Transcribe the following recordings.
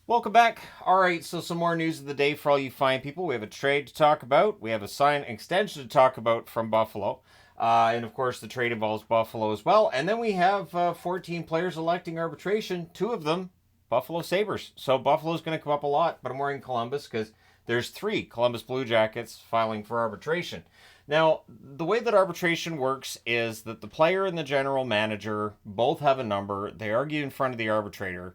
Welcome back. All right, so some more news of the day for all you fine people. We have a trade to talk about. We have a sign extension to talk about from Buffalo. And of course, the trade involves Buffalo as well. And then we have 14 players electing arbitration, two of them Buffalo Sabres. So Buffalo's going to come up a lot, but I'm wearing Columbus because there's three Columbus Blue Jackets filing for arbitration. Now, the way that arbitration works is that the player and the general manager both have a number. They argue in front of the arbitrator.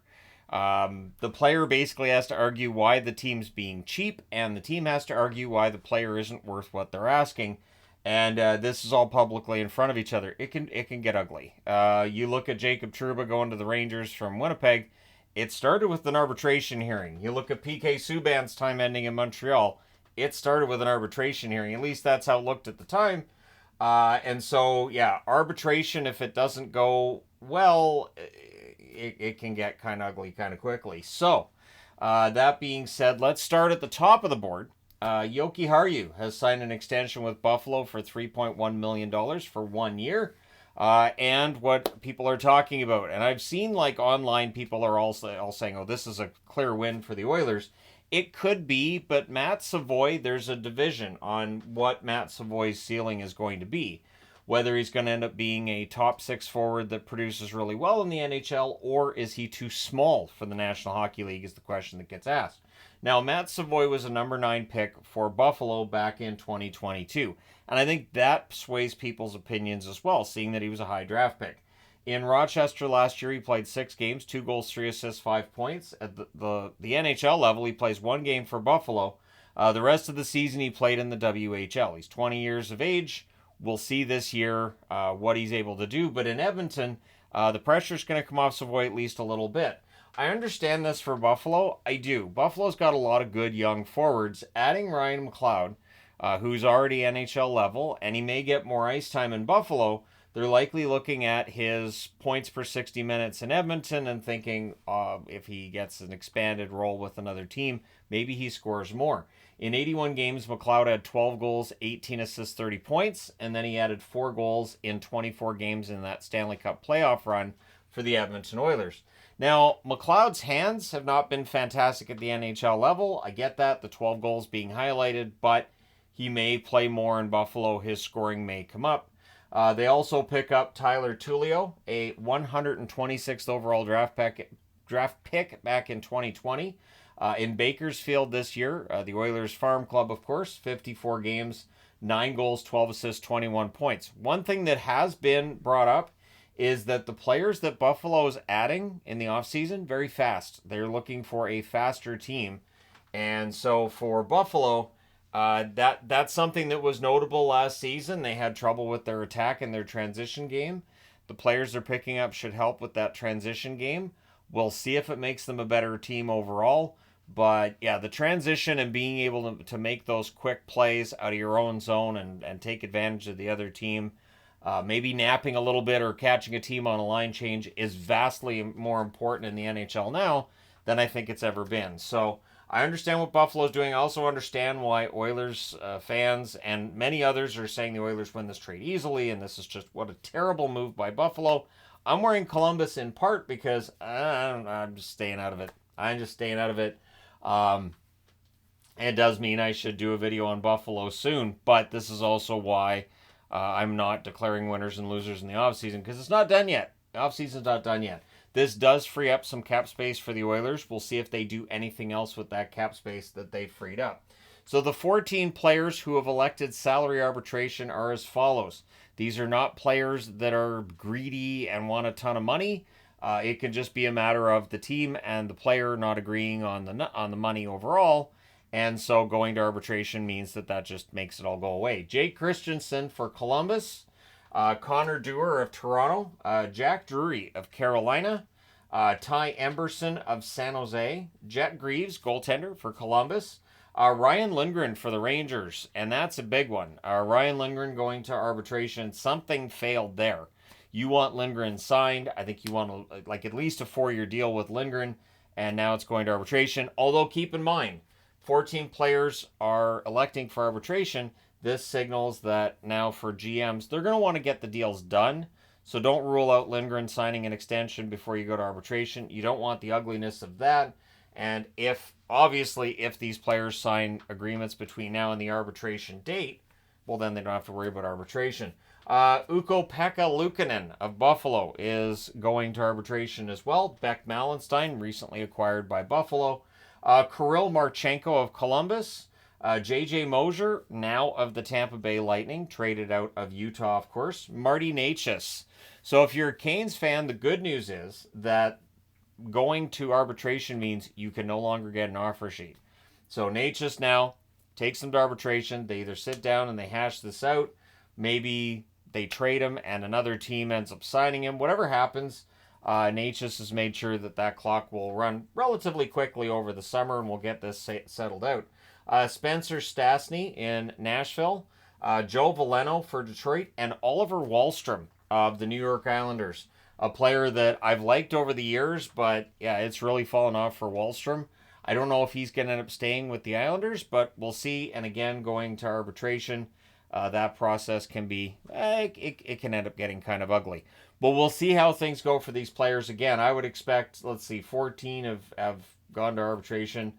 The player basically has to argue why the team's being cheap, and the team has to argue why the player isn't worth what they're asking. And this is all publicly in front of each other. It can get ugly. You look at Jacob Trouba going to the Rangers from Winnipeg. It started with an arbitration hearing. You look at PK Subban's time ending in Montreal. It started with an arbitration hearing. At least that's how it looked at the time. And so, yeah, arbitration, if it doesn't go well, it can get kind of ugly kind of quickly. So, that being said, let's start at the top of the board. Yoki Haru has signed an extension with Buffalo for $3.1 million for 1 year. And what people are talking about, and I've seen like online people are all saying, oh, this is a clear win for the Oilers. It could be, but Matt Savoie, there's a division on what Matt Savoie's ceiling is going to be. Whether he's going to end up being a top six forward that produces really well in the NHL, or is he too small for the National Hockey League is the question that gets asked. Now, Matt Savoie was a number 9 pick for Buffalo back in 2022. And I think that sways people's opinions as well, seeing that he was a high draft pick. In Rochester last year, he played 6 games, 2 goals, 3 assists, 5 points. At the NHL level, he plays 1 game for Buffalo. The rest of the season, he played in the WHL. He's 20 years of age. We'll see this year what he's able to do. But in Edmonton, the pressure's going to come off Savoie at least a little bit. I understand this for Buffalo. I do. Buffalo's got a lot of good young forwards. Adding Ryan McLeod, who's already NHL level, and he may get more ice time in Buffalo, they're likely looking at his points per 60 minutes in Edmonton and thinking if he gets an expanded role with another team, maybe he scores more. In 81 games, McLeod had 12 goals, 18 assists, 30 points, and then he added 4 goals in 24 games in that Stanley Cup playoff run for the Edmonton Oilers. Now, McLeod's hands have not been fantastic at the NHL level. I get that, the 12 goals being highlighted, but he may play more in Buffalo. His scoring may come up. They also pick up Tyler Tullio, a 126th overall draft pick back in 2020. In Bakersfield this year, the Oilers Farm Club, of course, 54 games, 9 goals, 12 assists, 21 points. One thing that has been brought up is that the players that Buffalo is adding in the offseason, very fast. They're looking for a faster team. And so for Buffalo, that's something that was notable last season. They had trouble with their attack and their transition game. The players they're picking up should help with that transition game. We'll see if it makes them a better team overall. But yeah, the transition and being able to make those quick plays out of your own zone and take advantage of the other team, maybe napping a little bit or catching a team on a line change is vastly more important in the NHL now than I think it's ever been. So I understand what Buffalo's doing. I also understand why Oilers fans and many others are saying the Oilers win this trade easily, and this is just what a terrible move by Buffalo. I'm wearing Columbus in part because I'm just staying out of it. I'm just staying out of it. It does mean I should do a video on Buffalo soon, but this is also why I'm not declaring winners and losers in the offseason because it's not done yet. The offseason's not done yet. This does free up some cap space for the Oilers. We'll see if they do anything else with that cap space that they freed up. So the 14 players who have elected salary arbitration are as follows. These are not players that are greedy and want a ton of money. It can just be a matter of the team and the player not agreeing on the money overall. And so going to arbitration means that just makes it all go away. Jake Christensen for Columbus, Connor Dewar of Toronto, Jack Drury of Carolina, Ty Emberson of San Jose, Jet Greaves, goaltender for Columbus, Ryan Lindgren for the Rangers, and that's a big one. Ryan Lindgren going to arbitration. Something failed there. You want Lindgren signed. I think you want at least a 4-year deal with Lindgren, and now it's going to arbitration. Although keep in mind, 14 players are electing for arbitration. This signals that now for GMs, they're going to want to get the deals done. So don't rule out Lindgren signing an extension before you go to arbitration. You don't want the ugliness of that. And if these players sign agreements between now and the arbitration date, well, then they don't have to worry about arbitration. Ukko-Pekka Luukkonen of Buffalo is going to arbitration as well. Beck Malenstein, recently acquired by Buffalo. Kirill Marchenko of Columbus. J.J. Mosier, now of the Tampa Bay Lightning, traded out of Utah, of course. Marty Necas. So if you're a Canes fan, the good news is that going to arbitration means you can no longer get an offer sheet. So Necas now takes them to arbitration. They either sit down and they hash this out. Maybe they trade him and another team ends up signing him. Whatever happens, Necas has made sure that clock will run relatively quickly over the summer and we'll get this settled out. Spencer Stastny in Nashville. Joe Veleno for Detroit. And Oliver Wahlstrom of the New York Islanders. A player that I've liked over the years, but yeah, it's really fallen off for Wahlstrom. I don't know if he's going to end up staying with the Islanders, but we'll see. And again, going to arbitration, that process can be, it can end up getting kind of ugly. But we'll see how things go for these players. Again, I would expect, 14 have gone to arbitration.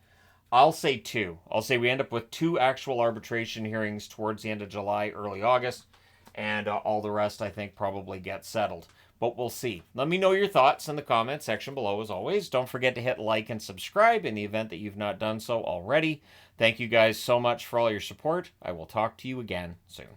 I'll say 2. I'll say we end up with 2 actual arbitration hearings towards the end of July, early August. And all the rest, I think, probably get settled. But we'll see. Let me know your thoughts in the comments section below as always. Don't forget to hit like and subscribe in the event that you've not done so already. Thank you guys so much for all your support. I will talk to you again soon.